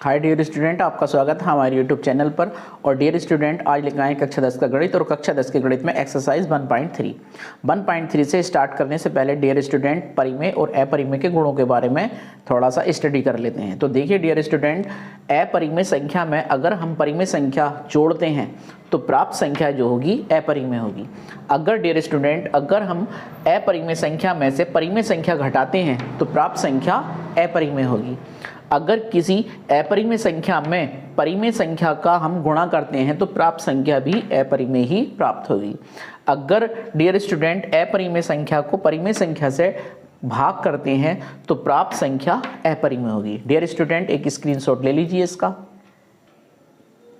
Hi dear student, आपका स्वागत है हमारे यूट्यूब चैनल पर। और डियर स्टूडेंट, आज लेकर आए कक्षा 10 का गणित और कक्षा 10 के गणित में एक्सरसाइज 1.3 से स्टार्ट करने से पहले डियर स्टूडेंट परिमेय और अपरिमेय के गुणों के बारे में थोड़ा सा स्टडी कर लेते हैं। तो देखिए डियर स्टूडेंट, अपरिमेय संख्या में अगर हम परिमेय संख्या जोड़ते हैं तो प्राप्त संख्या जो होगी अपरिमेय होगी। अगर डियर स्टूडेंट अगर हम अपरिमेय संख्या में से परिमेय संख्या घटाते हैं तो प्राप्त संख्या अपरिमेय होगी। अगर किसी अपरिमेय संख्या में परिमेय संख्या का हम गुणा करते हैं तो प्राप्त संख्या भी अपरिमेय ही प्राप्त होगी। अगर डियर स्टूडेंट अपरिमेय संख्या को परिमेय संख्या से भाग करते हैं तो प्राप्त संख्या अपरिमेय होगी। डियर स्टूडेंट, एक स्क्रीनशॉट ले लीजिए इसका।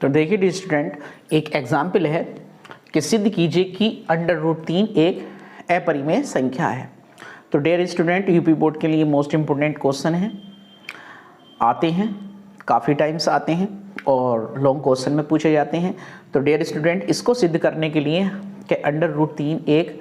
तो देखिए डियर स्टूडेंट, एक एग्जाम्पल है कि सिद्ध कीजिए कि √3 एक अपरिमेय संख्या है। तो डियर स्टूडेंट, यूपी बोर्ड के लिए मोस्ट इंपोर्टेंट क्वेश्चन है, आते हैं काफ़ी टाइम्स आते हैं और लॉन्ग क्वेश्चन में पूछे जाते हैं। तो डियर स्टूडेंट, इसको सिद्ध करने के लिए कि √3 एक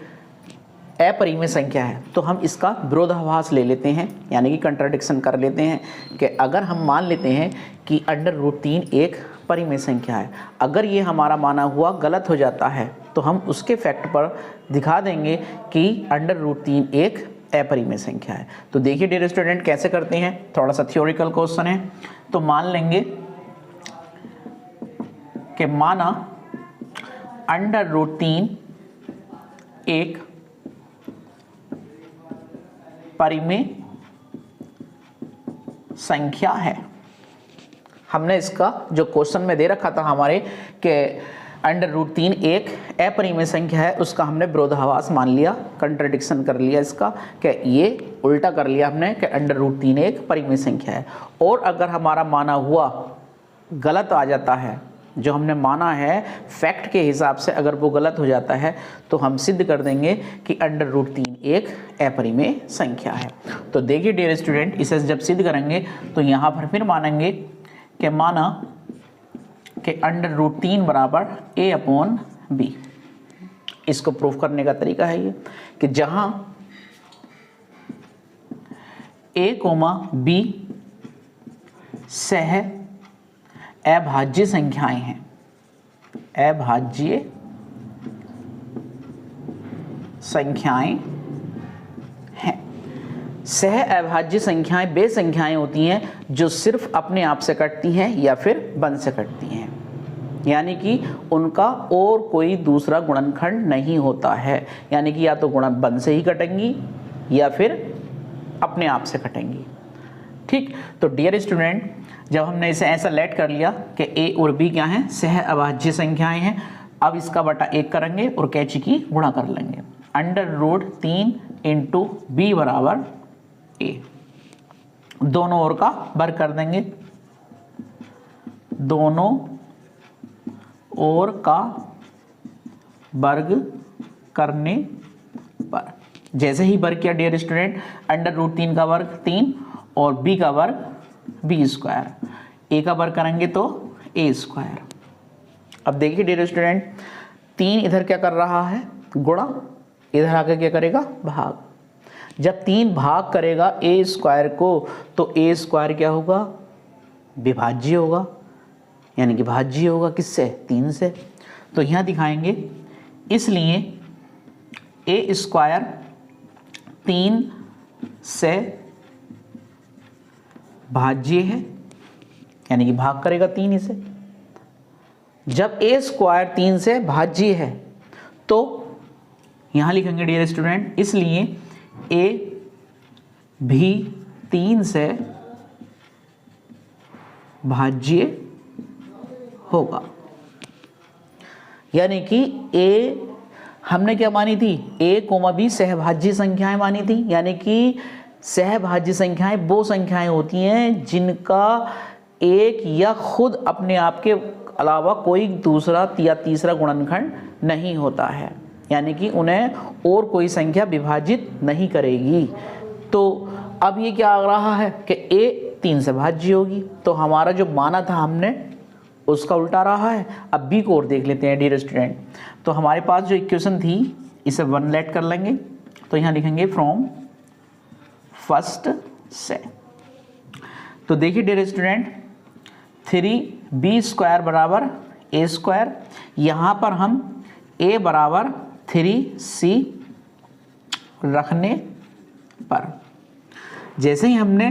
अपरिमेय संख्या है तो हम इसका विरोधाभास ले लेते हैं, यानी कि कंट्राडिक्शन कर लेते हैं कि अगर हम मान लेते हैं कि √3 एक परिमेय संख्या है, अगर ये हमारा माना हुआ गलत हो जाता है तो हम उसके फैक्ट पर दिखा देंगे कि √3 एक अपरिमेय संख्या है। तो देखिए डियर स्टूडेंट कैसे करते हैं, थोड़ा सा थ्योरिकल क्वेश्चन है। तो मान लेंगे कि माना √3 एक परिमेय संख्या है। हमने इसका जो क्वेश्चन में दे रखा था हमारे कि √3 एक अपरिमेय संख्या है, उसका हमने विरोधाभास मान लिया, कंट्राडिक्शन कर लिया इसका कि ये उल्टा कर लिया हमने कि √3 एक परिमेय संख्या है। और अगर हमारा माना हुआ गलत आ जाता है, जो हमने माना है फैक्ट के हिसाब से अगर वो गलत हो जाता है तो हम सिद्ध कर देंगे कि √3 एक अपरिमेय संख्या है। तो देखिए डियर स्टूडेंट, इसे जब सिद्ध करेंगे तो यहाँ पर फिर मानेंगे कि माना कि √3 बराबर a/b। इसको प्रूफ करने का तरीका है ये कि जहां a, b सह अभाज्य संख्याएं हैं, अभाज्य संख्याएं हैं। सह अभाज्य संख्याएं वे संख्याएं होती हैं जो सिर्फ अपने आप से कटती हैं या फिर बंद से कटती हैं, यानी कि उनका और कोई दूसरा गुणनखंड नहीं होता है, यानी कि या तो गुणन बंद से ही कटेंगी या फिर अपने आप से कटेंगी। ठीक, तो डियर स्टूडेंट, जब हमने इसे ऐसा लेट कर लिया कि a और b क्या हैं, सह अभाज्य संख्याएं हैं, अब इसका बटा 1 करेंगे और कैची की गुणा कर लेंगे। √3 × b बराबर a, दोनों ओर का वर्ग कर देंगे। दोनों ओर का वर्ग करने पर जैसे ही वर्ग किया डियर स्टूडेंट, √3 का वर्ग 3 और b का वर्ग b², a का वर्ग करेंगे तो a²। अब देखिए डियर स्टूडेंट, 3 इधर क्या कर रहा है, गुणा, इधर आके क्या करेगा, भाग। जब 3 भाग करेगा a² को तो a² क्या होगा, विभाज्य होगा, यानी कि भाज्य होगा किससे, 3 से। तो यहाँ दिखाएंगे, इसलिए a² 3 से भाज्य है, यानी कि भाग करेगा 3 इसे। जब a² 3 से भाज्य है तो यहाँ लिखेंगे डियर स्टूडेंट, इसलिए a भी 3 से भाज्य होगा, यानी कि a हमने क्या मानी थी, a, b सहभाज्य संख्याएं मानी थी, यानी कि सहभाज्य संख्याएं वो संख्याएं होती हैं जिनका एक या खुद अपने आप के अलावा कोई दूसरा या तीसरा गुणनखंड नहीं होता है, यानी कि उन्हें और कोई संख्या विभाजित नहीं करेगी। तो अब ये क्या आ रहा है कि a 3 से भाज्य होगी, तो हमारा जो माना था हमने उसका उल्टा रहा है। अब b को और देख लेते हैं डियर स्टूडेंट। तो हमारे पास जो इक्वेशन थी इसे 1 लेट कर लेंगे, तो यहाँ लिखेंगे फ्रॉम फर्स्ट से। तो देखिए डियर स्टूडेंट, 3b² बराबर a²। यहाँ पर हम a बराबर 3c रखने पर जैसे ही हमने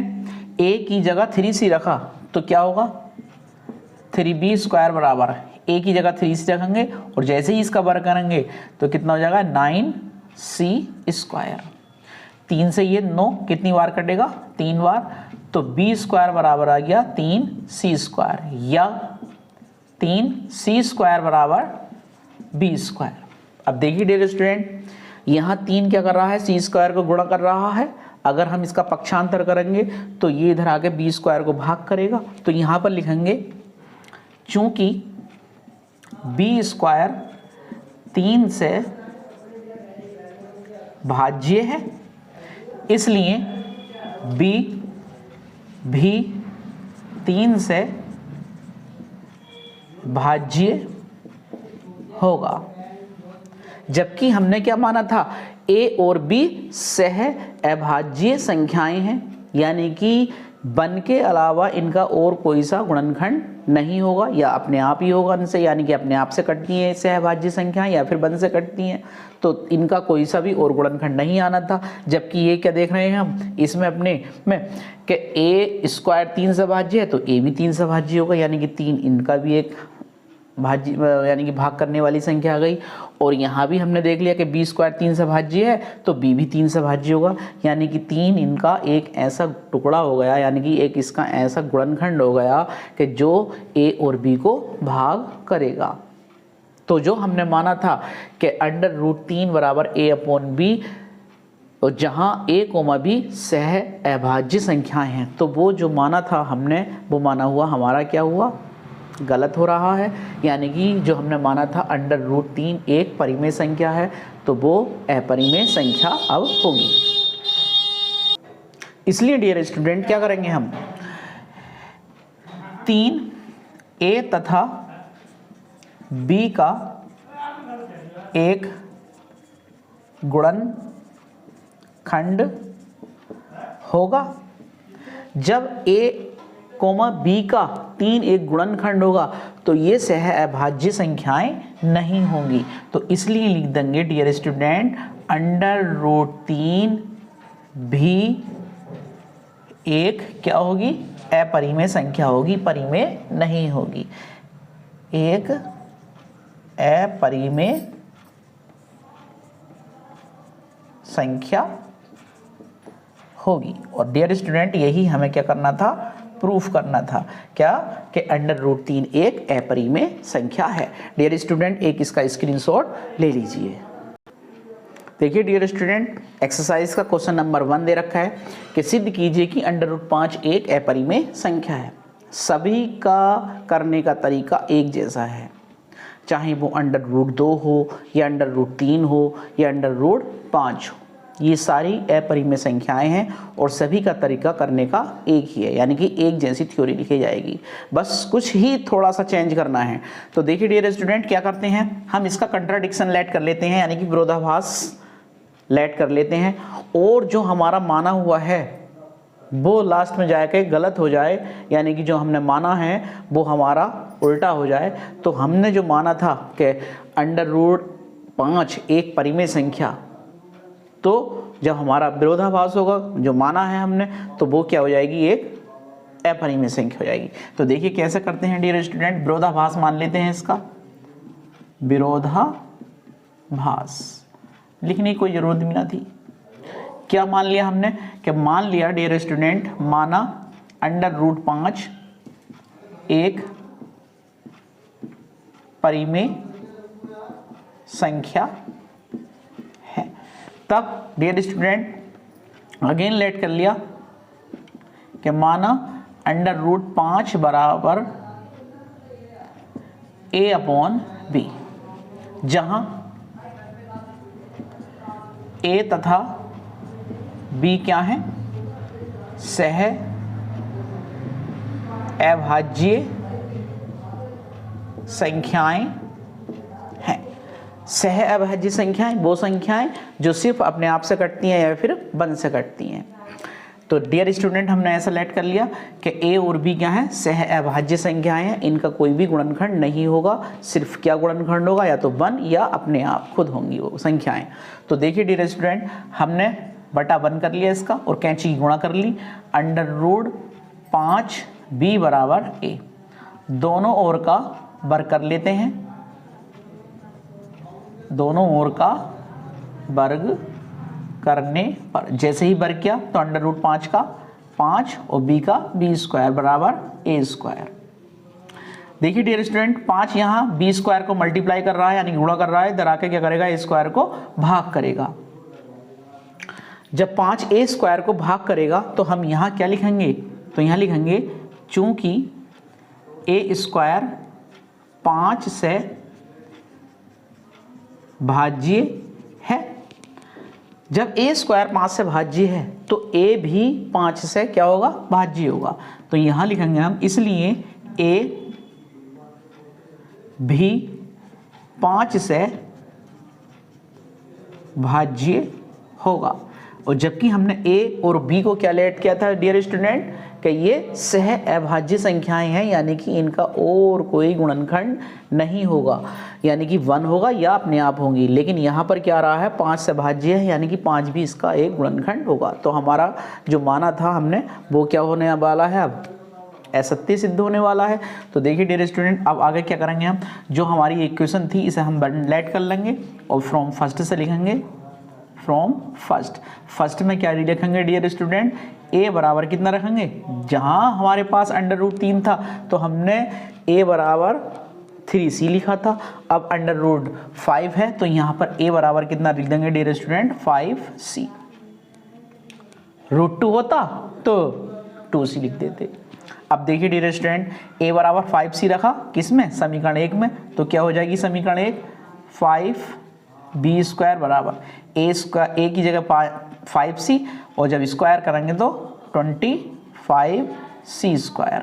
a की जगह 3c रखा तो क्या होगा, 3b² बराबर a की जगह 3c रखेंगे और जैसे ही इसका वर्ग करेंगे तो कितना हो जाएगा 9c²। 3 से ये 9 कितनी बार कटेगा, 3 बार, तो b² बराबर आ गया 3c² या 3c² बराबर b²। अब देखिए डियर स्टूडेंट, यहाँ 3 क्या कर रहा है, c² को गुणा कर रहा है। अगर हम इसका पक्षांतर करेंगे तो ये इधर आके b² को भाग करेगा, तो यहाँ पर लिखेंगे चूंकि b² 3 से भाज्य है इसलिए b भी 3 से भाज्य होगा। जबकि हमने क्या माना था, a और b सह अभाज्य संख्याएं हैं, यानी कि बन के अलावा इनका और कोई सा गुणनखंड नहीं होगा या अपने आप ही होगा इनसे, यानी कि अपने आप से कटती हैं सहभाज्य संख्याएं या फिर बन से कटती हैं, तो इनका कोई सा भी और गुणनखंड नहीं आना था। जबकि ये क्या देख रहे हैं हम इसमें अपने में कि a² 3 से भाज्य है तो a भी 3 से भाज्य होगा, यानी कि 3 इनका भी एक भाज्य यानी कि भाग करने वाली संख्या आ गई। और यहाँ भी हमने देख लिया कि b² 3 से भाज्य है तो b भी 3 से भाज्य होगा, यानी कि 3 इनका एक ऐसा टुकड़ा हो गया, यानी कि एक इसका ऐसा गुणनखंड हो गया कि जो a और b को भाग करेगा। तो जो हमने माना था कि √3 बराबर a/b, और जहाँ a, b सह अभाज्य संख्याएं हैं, तो वो जो माना था हमने वो माना हुआ हमारा क्या हुआ, गलत हो रहा है। यानी कि जो हमने माना था √3 एक परिमेय संख्या है तो वो अपरिमेय संख्या अब होगी। इसलिए डियर स्टूडेंट क्या करेंगे हम, 3a तथा b का एक गुणनखंड होगा। जब a, b का 3 एक गुणनखंड होगा तो ये सह अभाज्य संख्याएं नहीं होंगी, तो इसलिए लिख देंगे डियर स्टूडेंट √3 भी एक क्या होगी, अपरिमेय संख्या होगी, परिमेय नहीं होगी, एक अपरिमेय संख्या होगी। और डियर स्टूडेंट यही हमें क्या करना था, प्रूफ करना था, क्या कि √3 एक अपरिमेय संख्या है। डियर स्टूडेंट एक इसका स्क्रीनशॉट ले लीजिए। देखिए डियर स्टूडेंट, एक्सरसाइज का क्वेश्चन नंबर 1 दे रखा है कि सिद्ध कीजिए कि √5 एक अपरिमेय संख्या है। सभी का करने का तरीका एक जैसा है, चाहे वो √2 हो या √3 हो या √5 हो, ये सारी अपरिमेय संख्याएं हैं और सभी का तरीका करने का एक ही है, यानी कि एक जैसी थ्योरी लिखी जाएगी, बस कुछ ही थोड़ा सा चेंज करना है। तो देखिए डियर स्टूडेंट क्या करते हैं, हम इसका कंट्राडिक्शन लेट कर लेते हैं, यानी कि विरोधाभास लेट कर लेते हैं, और जो हमारा माना हुआ है वो लास्ट में जाके गलत हो जाए, यानी कि जो हमने माना है वो हमारा उल्टा हो जाए। तो हमने जो माना था कि √5 एक परिमेय संख्या, तो जब हमारा विरोधाभास होगा जो माना है हमने, तो वो क्या हो जाएगी, एक अपरिमेय संख्या हो जाएगी। तो देखिए कैसे करते हैं डियर स्टूडेंट, विरोधाभास मान लेते हैं, इसका विरोधाभास लिखने की कोई जरूरत भी ना थी। क्या मान लिया हमने, कि मान लिया डियर स्टूडेंट, माना √5 एक परिमेय संख्या है। तब डियर स्टूडेंट अगेन लेट कर लिया कि माना √5 बराबर a/b, जहां a तथा b क्या है, सह अभाज्य संख्याएं हैं। सह अभाज्य संख्याएं वो संख्याएं जो सिर्फ अपने आप से कटती हैं या फिर बन से कटती हैं। तो डियर स्टूडेंट हमने ऐसा लेट कर लिया कि ए और बी क्या है, सह अभाज्य संख्याएं हैं, इनका कोई भी गुणनखंड नहीं होगा। सिर्फ क्या गुणनखंड होगा, या तो 1 या अपने आप खुद होंगी वो संख्याएं। तो देखिए डियर स्टूडेंट, हमने बटा 1 कर लिया इसका और कैंची की गुणा कर ली। √5b बराबर a, दोनों ओर का वर्ग कर लेते हैं। दोनों ओर का वर्ग करने पर जैसे ही वर्ग किया तो √5 का 5 और b का b² बराबर a²। देखिए डियर स्टूडेंट, 5 यहाँ b² को मल्टीप्लाई कर रहा है यानी गुणा कर रहा है, इधर आके क्या करेगा, a² को भाग करेगा। जब 5 a² को भाग करेगा तो हम यहाँ क्या लिखेंगे, तो यहाँ लिखेंगे चूंकि a² 5 से भाज्य है। जब a² 5 से भाज्य है तो a भी 5 से क्या होगा, भाज्य होगा। तो यहाँ लिखेंगे हम, इसलिए a भी 5 से भाज्य होगा। और जबकि हमने a और b को क्या लेट किया था डियर स्टूडेंट, कि ये सह अभाज्य संख्याएं हैं, यानी कि इनका और कोई गुणनखंड नहीं होगा, यानी कि 1 होगा या अपने आप होंगी। लेकिन यहाँ पर क्या रहा है, 5 से भाज्य है, यानी कि 5 भी इसका एक गुणनखंड होगा। तो हमारा जो माना था हमने वो क्या होने वाला है, अब असत्य सिद्ध होने वाला है। तो देखिए डियर स्टूडेंट, अब आगे क्या करेंगे हम, जो हमारी इक्वेशन थी इसे हम लेट कर लेंगे और फ्रॉम फर्स्ट से लिखेंगे। फ्रॉम फर्स्ट में क्या लिखेंगे डियर स्टूडेंट, a बराबर कितना रखेंगे, जहां हमारे पास √3 था तो हमने a बराबर 3c लिखा था। अब √5 है तो यहाँ पर a बराबर कितना लिख देंगे डियर स्टूडेंट, 5c। √2 होता तो 2c लिख देते। अब देखिए डियर स्टूडेंट, a बराबर 5c रखा किसमें, समीकरण 1 में, तो क्या हो जाएगी समीकरण 1, 5b² बराबर a की जगह 5c और जब स्क्वायर करेंगे तो 25c²।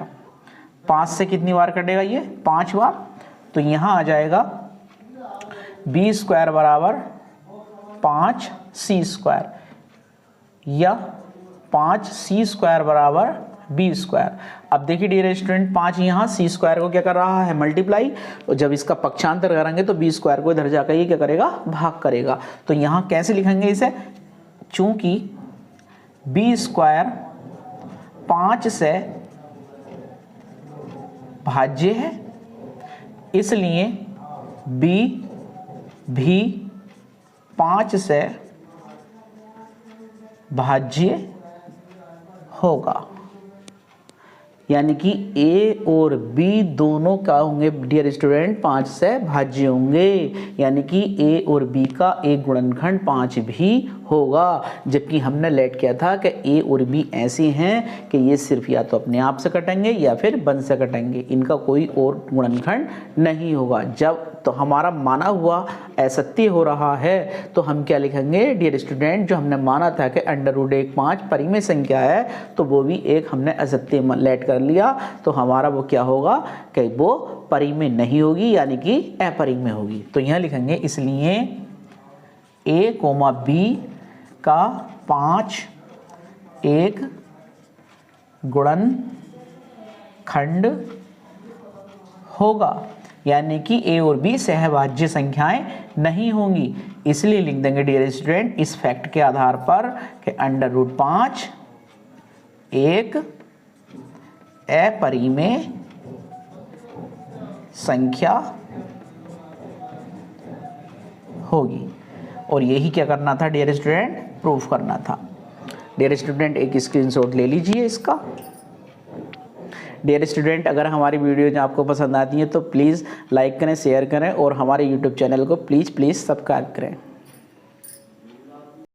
5 से कितनी बार कटेगा ये, 5 बार। तो यहाँ आ जाएगा b² बराबर 5c² या 5c² बराबर b²। अब देखिए डियर स्टूडेंट, 5 यहाँ c² को क्या कर रहा है, मल्टीप्लाई, और जब इसका पक्षांतर करेंगे तो b² को इधर जाकर ये क्या करेगा, भाग करेगा। तो यहाँ कैसे लिखेंगे इसे, चूंकि b² 5 से भाज्य है, इसलिए b भी 5 से भाज्य होगा। यानी कि a और b दोनों क्या होंगे डियर स्टूडेंट, 5 से भाज्य होंगे, यानी कि a और b का एक गुणनखंड 5 भी होगा। जबकि हमने लेट किया था कि a और b ऐसे हैं कि ये सिर्फ या तो अपने आप से कटेंगे या फिर 1 से कटेंगे, इनका कोई और गुणनखंड नहीं होगा। जब तो हमारा माना हुआ असत्य हो रहा है तो हम क्या लिखेंगे डियर स्टूडेंट, जो हमने माना था कि √1 5 परिमेय संख्या है तो वो भी एक हमने असत्य लेट कर लिया, तो हमारा वो क्या होगा कि वो परिमेय नहीं होगी, यानी कि अपरिमेय होगी। तो यहाँ लिखेंगे, इसलिए a, b का 5 एक गुणनखंड होगा, यानी कि a और b सहभाज्य संख्याएं नहीं होंगी। इसलिए लिख देंगे डियर स्टूडेंट इस फैक्ट के आधार पर कि √5 एक अपरिमेय संख्या होगी। और यही क्या करना था डियर स्टूडेंट, प्रूफ करना था। डियर स्टूडेंट एक स्क्रीनशॉट ले लीजिए इसका। डियर स्टूडेंट, अगर हमारी वीडियो आपको पसंद आती है तो प्लीज़ लाइक करें, शेयर करें और हमारे यूट्यूब चैनल को प्लीज़ सब्सक्राइब करें।